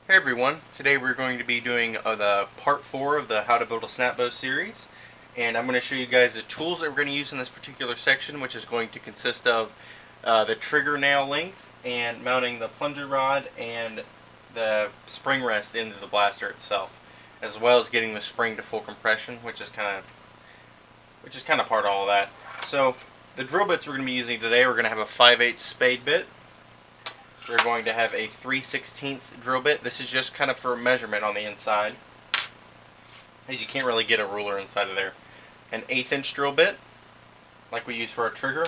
Hey everyone, today we're going to be doing the part 4 of the How to Build a SnapBow series, and I'm going to show you guys the tools that we're going to use in this particular section, which is going to consist of the trigger nail length and mounting the plunger rod and the spring rest into the blaster itself, as well as getting the spring to full compression, which is kind of part of all that. So the drill bits we're going to be using today, we're going to have a 5/8 spade bit. We're going to have a 3/16 drill bit. This is just kind of for measurement on the inside, as you can't really get a ruler inside of there. An 1/8" drill bit, like we use for our trigger.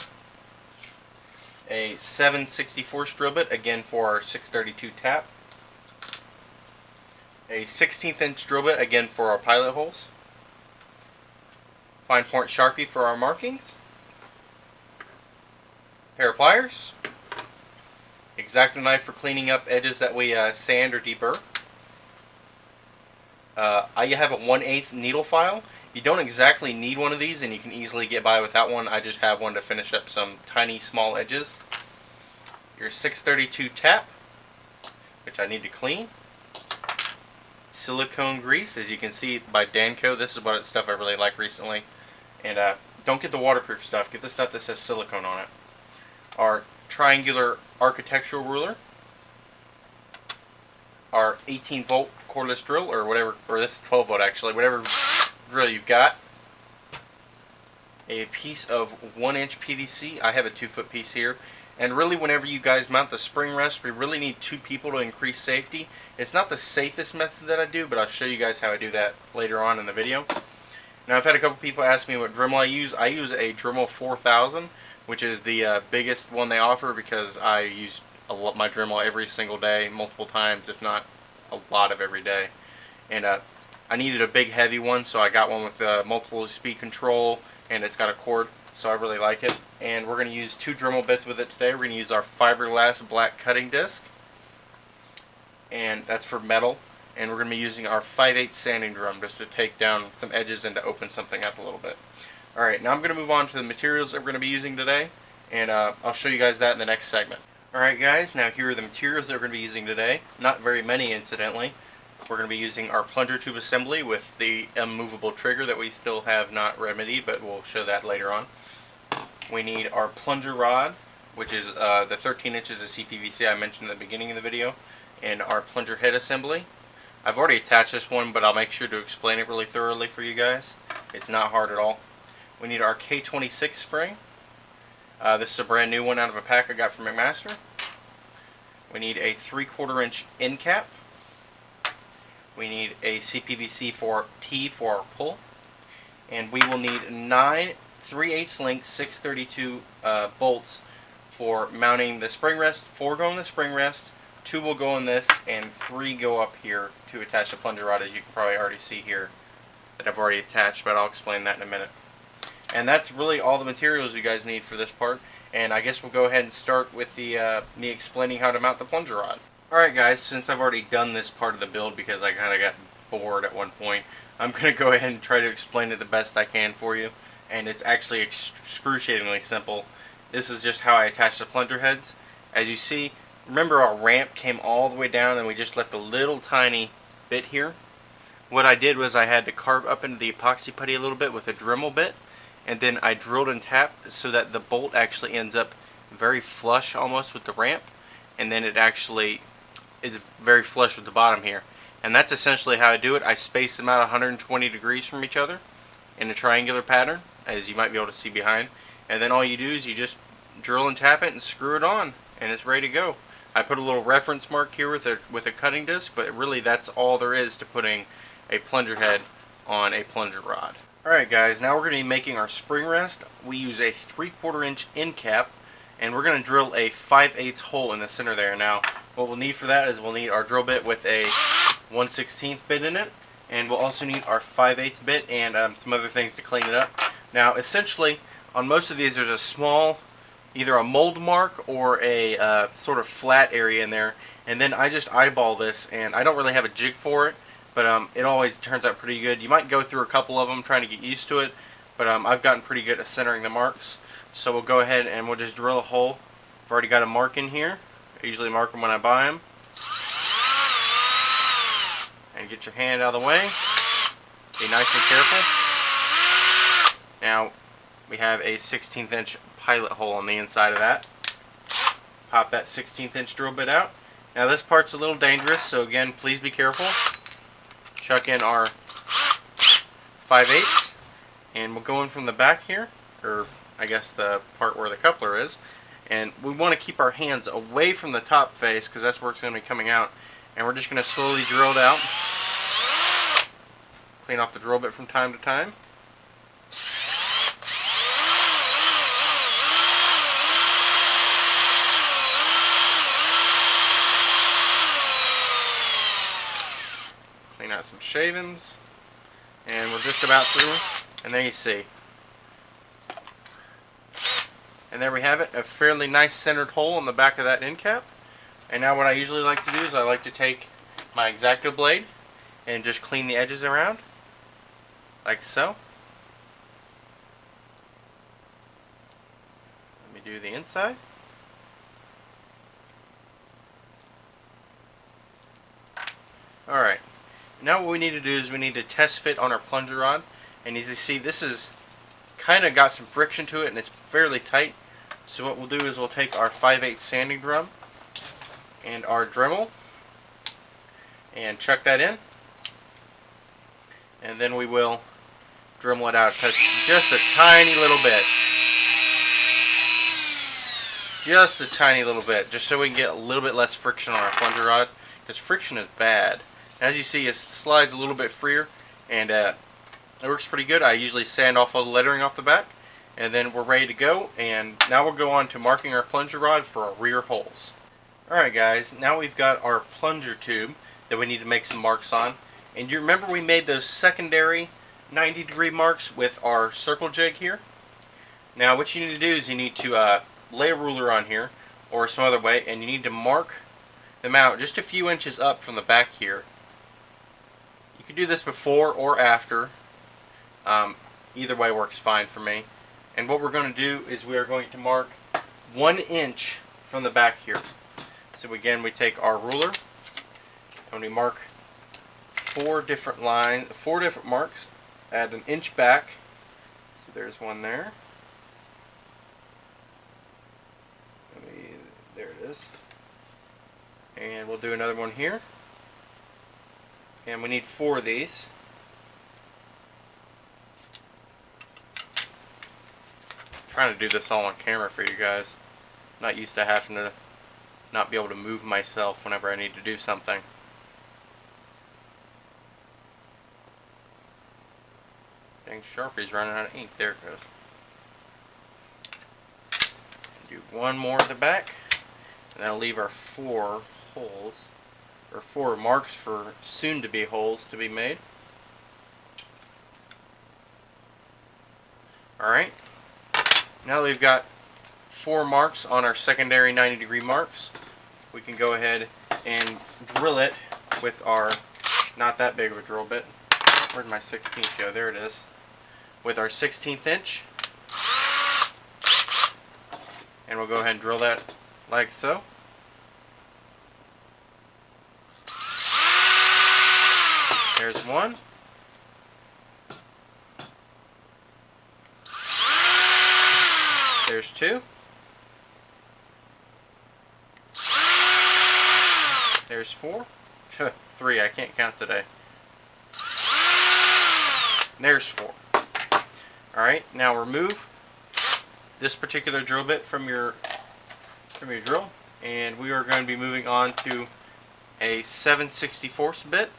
A 7/64 drill bit, again for our 632 tap. A 1/16" drill bit, again for our pilot holes. Fine point Sharpie for our markings. Pair of pliers. X-Acto knife for cleaning up edges that we sand or deburr. I have a 1/8 needle file. You don't exactly need one of these, and you can easily get by without one. I just have one to finish up some tiny small edges. Your 632 tap, which I need to clean. Silicone grease, as you can see by Danco. This is what stuff I really like recently. And don't get the waterproof stuff. Get the stuff that says silicone on it. Our triangular architectural ruler, our 18-volt cordless drill, or whatever, or this is 12-volt actually, whatever drill you've got, a piece of 1-inch PVC. I have a 2-foot piece here, and really whenever you guys mount the spring rest, we really need 2 people to increase safety. It's not the safest method that I do, but I'll show you guys how I do that later on in the video. Now, I've had a couple people ask me what Dremel I use. I use a Dremel 4000, which is the biggest one they offer, because I use my Dremel every single day, multiple times, if not a lot of every day. And I needed a big heavy one, so I got one with multiple speed control, and it's got a cord, so I really like it. And we're going to use 2 Dremel bits with it today. We're going to use our fiberglass black cutting disc, and that's for metal. And we're going to be using our 5/8 sanding drum just to take down some edges and to open something up a little bit. Alright, now I'm going to move on to the materials that we're going to be using today, and I'll show you guys that in the next segment. Alright guys, now here are the materials that we're going to be using today. Not very many, incidentally. We're going to be using our plunger tube assembly with the immovable trigger that we still have not remedied, but we'll show that later on. We need our plunger rod, which is the 13 inches of CPVC I mentioned at the beginning of the video, and our plunger head assembly. I've already attached this one, but I'll make sure to explain it really thoroughly for you guys. It's not hard at all. We need our K26 spring. This is a brand new one out of a pack I got from McMaster. We need a 3/4 inch end cap. We need a CPVC T for our pull. And we will need 9 3/8 length 632 bolts for mounting the spring rest. 4 go in the spring rest, 2 will go in this, and 3 go up here to attach the plunger rod, as you can probably already see here that I've already attached, but I'll explain that in a minute. And that's really all the materials you guys need for this part. And I guess we'll go ahead and start with me explaining how to mount the plunger rod. Alright guys, since I've already done this part of the build because I kind of got bored at one point, I'm going to go ahead and try to explain it the best I can for you. And it's actually excruciatingly simple. This is just how I attach the plunger heads. As you see, remember our ramp came all the way down and we just left a little tiny bit here? What I did was I had to carve up into the epoxy putty a little bit with a Dremel bit, and then I drilled and tapped so that the bolt actually ends up very flush almost with the ramp, and then it actually is very flush with the bottom here. And that's essentially how I do it. I space them out 120 degrees from each other in a triangular pattern, as you might be able to see behind. And then all you do is you just drill and tap it and screw it on, and it's ready to go. I put a little reference mark here with a cutting disc, but really that's all there is to putting a plunger head on a plunger rod. Alright guys, now we're going to be making our spring rest. We use a 3/4 inch end cap, and we're going to drill a 5/8 hole in the center there. Now, what we'll need for that is we'll need our drill bit with a 1/16 bit in it, and we'll also need our 5/8 bit and some other things to clean it up. Now, essentially, on most of these there's a small, either a mold mark or a sort of flat area in there, and then I just eyeball this, and I don't really have a jig for it, but it always turns out pretty good. You might go through a couple of them trying to get used to it, but I've gotten pretty good at centering the marks. So we'll go ahead and we'll just drill a hole. I've already got a mark in here. I usually mark them when I buy them. get your hand out of the way. Be nice and careful. Now we have a 1/16 inch pilot hole on the inside of that. Pop that 1/16 inch drill bit out. Now this part's a little dangerous, so again, please be careful. Chuck in our 5/8, and we'll go in from the back here, or I guess the part where the coupler is. And we want to keep our hands away from the top face because that's where it's going to be coming out. And we're just going to slowly drill it out. Clean off the drill bit from time to time. Clean out some shavings. And we're just about through. And there you see. And there we have it, a fairly nice centered hole on the back of that end cap. And now what I usually like to do is I like to take my X-Acto blade and just clean the edges around, like so. Let me do the inside. Alright, now what we need to do is we need to test fit on our plunger rod. And as you see, this is kind of got some friction to it and it's fairly tight. So what we'll do is we'll take our 5/8 sanding drum and our Dremel and chuck that in, and then we will Dremel it out just a tiny little bit, just so we can get a little bit less friction on our plunger rod, because friction is bad. And as you see, it slides a little bit freer, and it works pretty good. I usually sand off all the lettering off the back. And then we're ready to go, and now we'll go on to marking our plunger rod for our rear holes. Alright guys, now we've got our plunger tube that we need to make some marks on. And you remember we made those secondary 90-degree marks with our circle jig here? Now what you need to do is you need to lay a ruler on here, or some other way, and you need to mark them out just a few inches up from the back here. You can do this before or after. Either way works fine for me. And what we're going to do is we are going to mark 1 inch from the back here. So again, we take our ruler and we mark 4 different marks at 1 inch back. So there's one there. There it is. And we'll do another one here. And we need 4 of these. Trying to do this all on camera for you guys. Not used to having to not be able to move myself whenever I need to do something. Dang, Sharpie's running out of ink. There it goes. Do one more at the back, and that'll leave our 4 holes, or 4 marks for soon to be holes to be made. Alright. Now that we've got 4 marks on our secondary 90-degree marks, we can go ahead and drill it with our, not that big of a drill bit. Where'd my 16th go? There it is. With our 1/16 inch. And we'll go ahead and drill that like so. There's one. There's 2. There's 4. 3, I can't count today. There's 4. Alright, now remove this particular drill bit from your drill, and we are going to be moving on to a 7/64 bit.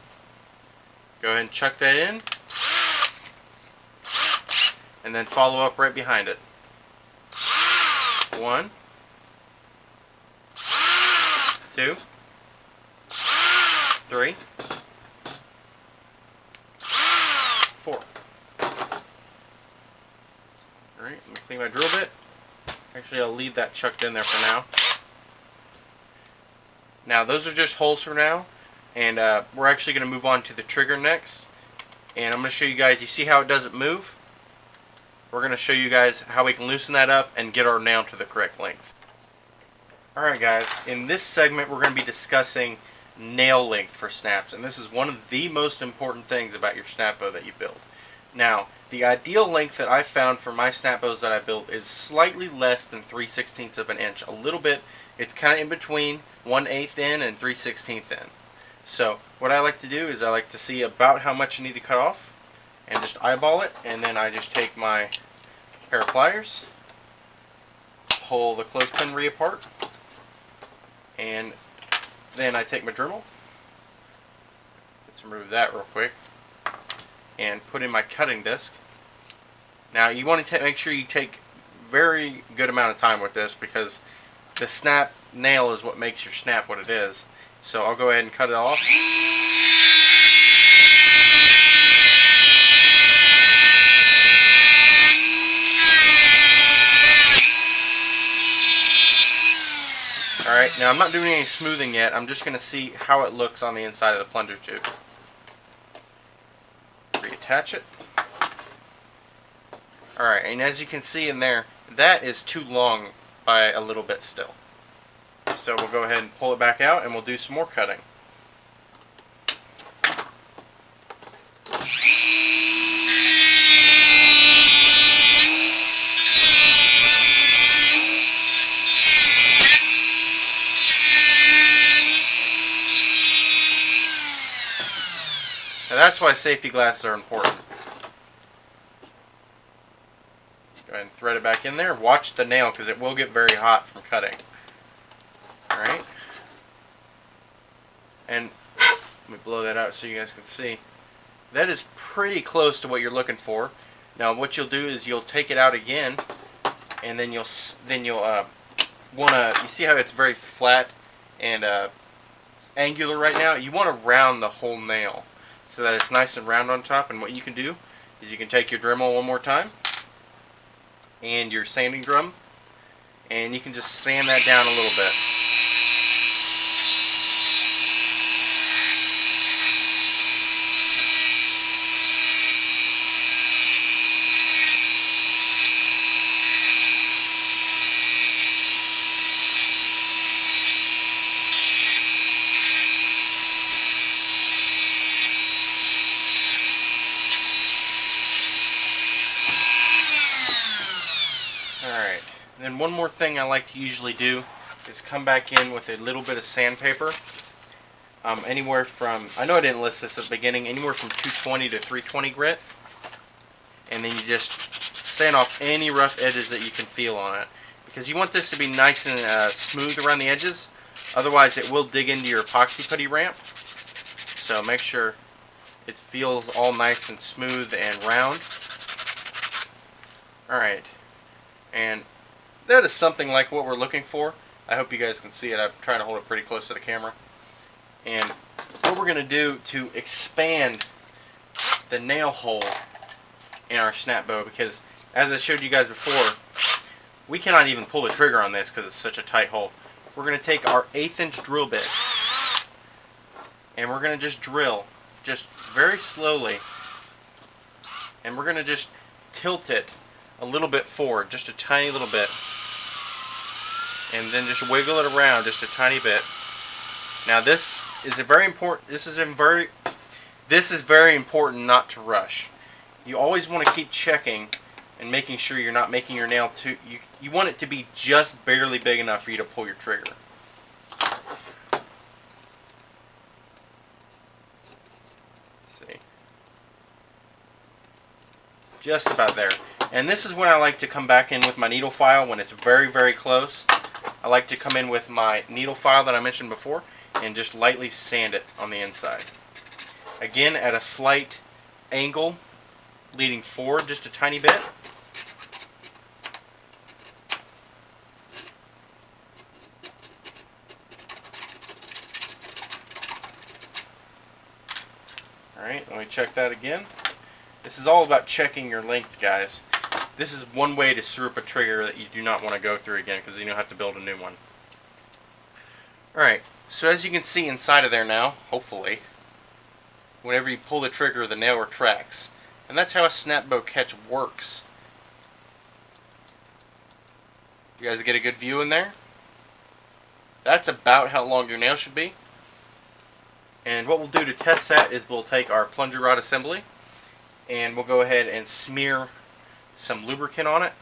Go ahead and chuck that in, and then follow up right behind it. 1, 2, 3, 4. Alright, I'm going to clean my drill bit. Actually, I'll leave that chucked in there for now. Now, those are just holes for now. And we're actually going to move on to the trigger next. And I'm going to show you guys, you see how it doesn't move? We're going to show you guys how we can loosen that up and get our nail to the correct length. Alright guys, in this segment we're going to be discussing nail length for snaps, and this is one of the most important things about your snap bow that you build. Now, the ideal length that I found for my snap bows that I built is slightly less than 3/16 of an inch. A little bit, it's kind of in between 1/8 in and 3/16 in. So what I like to do is I like to see about how much you need to cut off and just eyeball it, and then I just take my pair of pliers, pull the clothespin reapart, and then I take my Dremel. Let's remove that real quick and put in my cutting disc. Now you want to make sure you take very good amount of time with this, because the snap nail is what makes your snap what it is. So I'll go ahead and cut it off. Alright, now I'm not doing any smoothing yet. I'm just going to see how it looks on the inside of the plunger tube. Reattach it. Alright, and as you can see in there, that is too long by a little bit still. So we'll go ahead and pull it back out and we'll do some more cutting. Now that's why safety glasses are important. Go ahead and thread it back in there. Watch the nail, because it will get very hot from cutting. Alright. And let me blow that out so you guys can see. That is pretty close to what you're looking for. Now what you'll do is you'll take it out again, and then you'll wanna, you see how it's very flat and it's angular right now? You want to round the whole nail so that it's nice and round on top. And what you can do is you can take your Dremel one more time and your sanding drum, and you can just sand that down a little bit. Alright, and then one more thing I like to usually do is come back in with a little bit of sandpaper. Anywhere from, I know I didn't list this at the beginning, anywhere from 220 to 320 grit. And then you just sand off any rough edges that you can feel on it, because you want this to be nice and smooth around the edges. Otherwise it will dig into your epoxy putty ramp. So make sure it feels all nice and smooth and round. Alright. And that is something like what we're looking for. I hope you guys can see it. I'm trying to hold it pretty close to the camera. And what we're going to do to expand the nail hole in our snap bow, because as I showed you guys before, we cannot even pull the trigger on this because it's such a tight hole. We're going to take our 1/8 inch drill bit and we're going to just drill just very slowly, and we're going to just tilt it a little bit forward, just a tiny little bit, and then just wiggle it around just a tiny bit. Now this is a very important. This is very important not to rush. You always want to keep checking and making sure you're not making your nail too. You want it to be just barely big enough for you to pull your trigger. See, just about there. And this is when I like to come back in with my needle file when it's very, very close. I like to come in with my needle file that I mentioned before and just lightly sand it on the inside. Again, at a slight angle, leading forward just a tiny bit. Alright, let me check that again. This is all about checking your length, guys. This is one way to screw up a trigger that you do not want to go through again, because then you'll have to build a new one. Alright, so as you can see inside of there now, hopefully, whenever you pull the trigger, the nail retracts. And that's how a snap bow catch works. You guys get a good view in there? That's about how long your nail should be. And what we'll do to test that is we'll take our plunger rod assembly and we'll go ahead and smear some lubricant on it.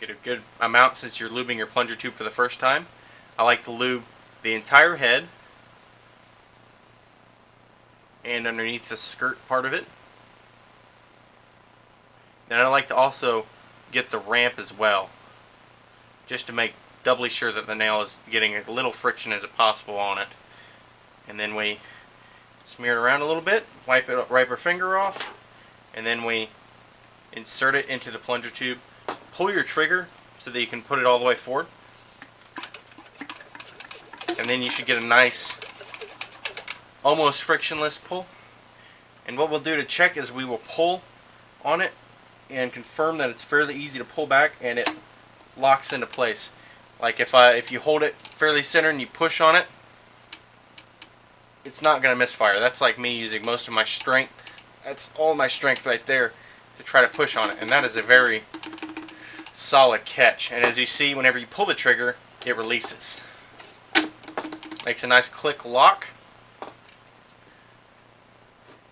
Get a good amount since you're lubing your plunger tube for the first time. I like to lube the entire head and underneath the skirt part of it. Then I like to also get the ramp as well, just to make doubly sure that the nail is getting as little friction as possible on it. And then we smear it around a little bit, wipe our finger off, and then we insert it into the plunger tube. Pull your trigger so that you can put it all the way forward, and then you should get a nice, almost frictionless pull. And what we'll do to check is we will pull on it and confirm that it's fairly easy to pull back and it locks into place. Like if you hold it fairly centered and you push on it, it's not going to misfire. That's like me using most of my strength. That's all my strength right there to try to push on it, and that is a very solid catch. And as you see, whenever you pull the trigger, it releases. Makes a nice click lock.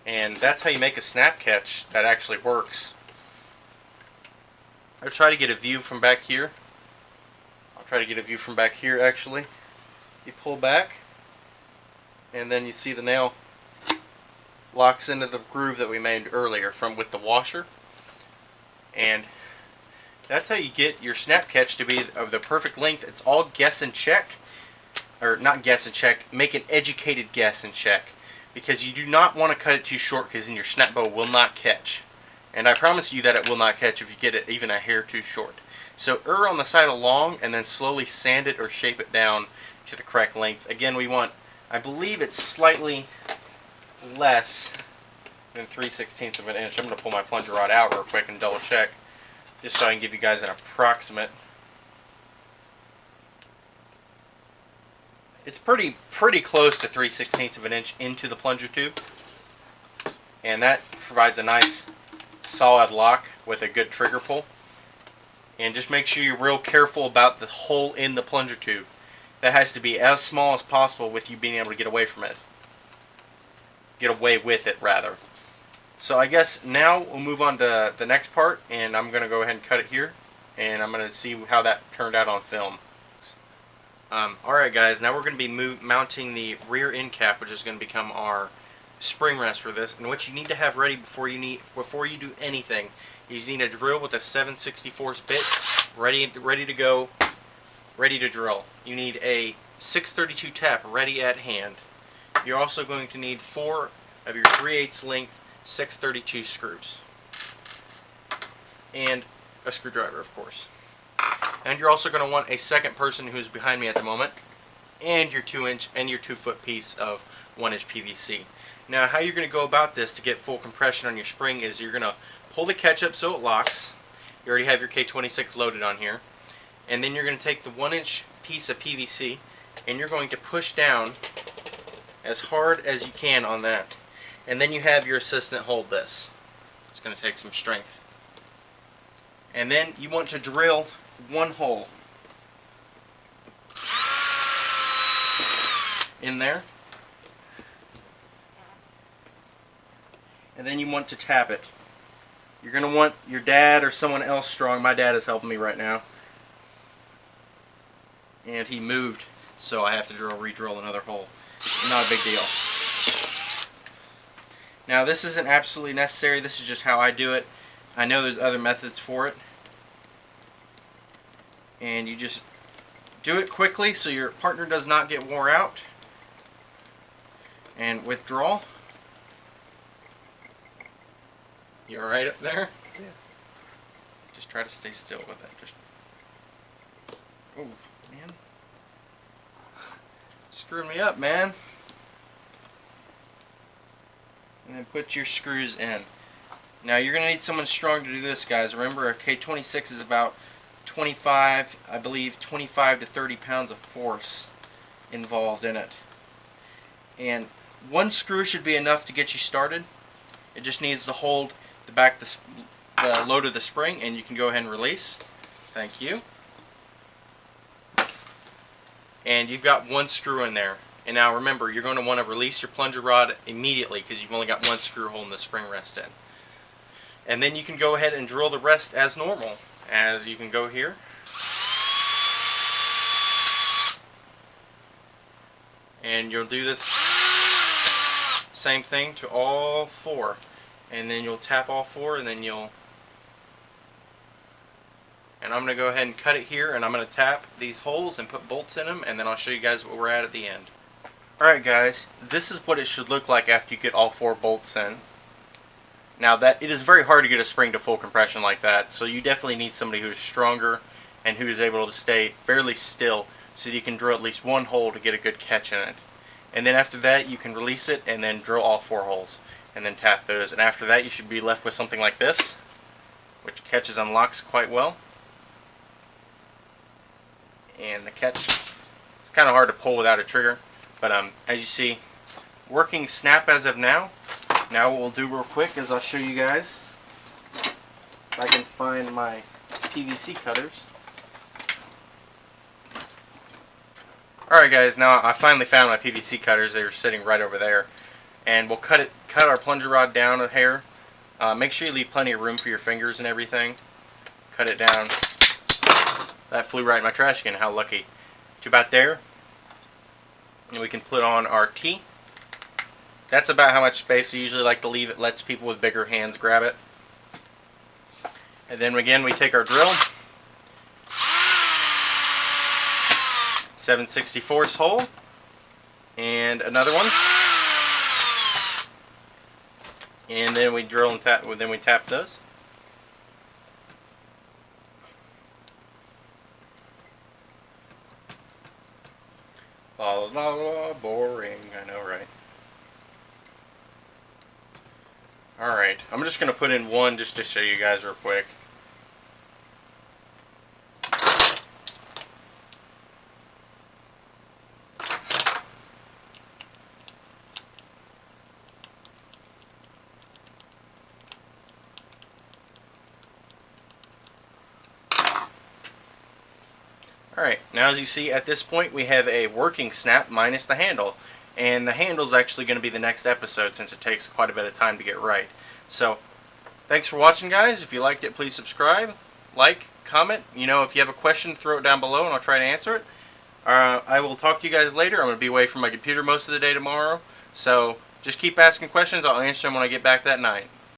And that's how you make a snap catch that actually works. I'll try to get a view from back here. Actually. You pull back, and then you see the nail locks into the groove that we made earlier with the washer. And that's how you get your snap catch to be of the perfect length. It's all guess and check. Or not guess and check, make an educated guess and check. Because you do not want to cut it too short, because then your snap bow will not catch. And I promise you that it will not catch if you get it even a hair too short. So err on the side of long and then slowly sand it or shape it down to the correct length. Again, we want, I believe it's slightly less than 3/16 of an inch. I'm going to pull my plunger rod out real quick and double check, just so I can give you guys an approximate. It's pretty close to 3/16 of an inch into the plunger tube, and that provides a nice solid lock with a good trigger pull. And just make sure you're real careful about the hole in the plunger tube. That has to be as small as possible with you being able to get away from it. Get away with it, rather. So I guess now we'll move on to the next part, and I'm going to go ahead and cut it here, and I'm going to see how that turned out on film. Alright guys, now we're going to be mounting the rear end cap, which is going to become our spring rest for this. And what you need to have ready before you do anything is you need a drill with a 7/64 bit ready to go, ready to drill. You need a 632 tap ready at hand. You're also going to need 4 of your 3/8 length 632 screws, and a screwdriver, of course. And you're also going to want a second person who's behind me at the moment, and your 2-inch and your 2-foot piece of 1-inch PVC. Now, how you're going to go about this to get full compression on your spring is you're going to pull the catch up so it locks. You already have your K26 loaded on here. And then you're going to take the 1-inch piece of PVC and you're going to push down as hard as you can on that. And then you have your assistant hold this. It's going to take some strength. And then you want to drill one hole in there. And then you want to tap it. You're going to want your dad or someone else strong. My dad is helping me right now. And he moved, so I have to re-drill another hole. Not a big deal. Now this isn't absolutely necessary. This is just how I do it. I know there's other methods for it. And you just do it quickly so your partner does not get wore out. And withdraw. You alright up there? Yeah. Just try to stay still with it. Just. Oh, man. Screwing me up, man. And then put your screws in. Now you're going to need someone strong to do this, guys. Remember, a K26 is about 25, I believe 25 to 30 pounds of force involved in it. And one screw should be enough to get you started. It just needs to hold the load of the spring, and you can go ahead and release. Thank you. And you've got one screw in there. And now remember, you're going to want to release your plunger rod immediately because you've only got one screw holding the spring rest in. And then you can go ahead and drill the rest as normal. As you can go here. And you'll do this same thing to all four. And then you'll tap all four, and then and I'm going to go ahead and cut it here, and I'm going to tap these holes and put bolts in them, and then I'll show you guys what we're at the end. Alright guys, this is what it should look like after you get all four bolts in. Now it is very hard to get a spring to full compression like that, so you definitely need somebody who is stronger and who is able to stay fairly still so that you can drill at least one hole to get a good catch in it. And then after that you can release it and then drill all four holes and then tap those. And after that you should be left with something like this, which catches and locks quite well. And the catch, it's kind of hard to pull without a trigger, but as you see, working snap as of now. Now what we'll do real quick is I'll show you guys if I can find my PVC cutters. Alright guys, now I finally found my PVC cutters. They were sitting right over there. And we'll cut our plunger rod down a hair. Make sure you leave plenty of room for your fingers and everything. Cut it down. That flew right in my trash can, how lucky. To about there. And we can put on our T. That's about how much space I usually like to leave. It lets people with bigger hands grab it. And then again we take our drill, 7/64 hole, and another one, and then we drill and tap. Then we tap those. La la la, boring. I know, right? Alright, I'm just going to put in one just to show you guys real quick. Alright, now as you see at this point we have a working snap minus the handle. And the handle is actually going to be the next episode since it takes quite a bit of time to get right. So, thanks for watching guys. If you liked it, please subscribe, like, comment. You know, if you have a question, throw it down below and I'll try to answer it. I will talk to you guys later. I'm going to be away from my computer most of the day tomorrow. So, just keep asking questions. I'll answer them when I get back that night.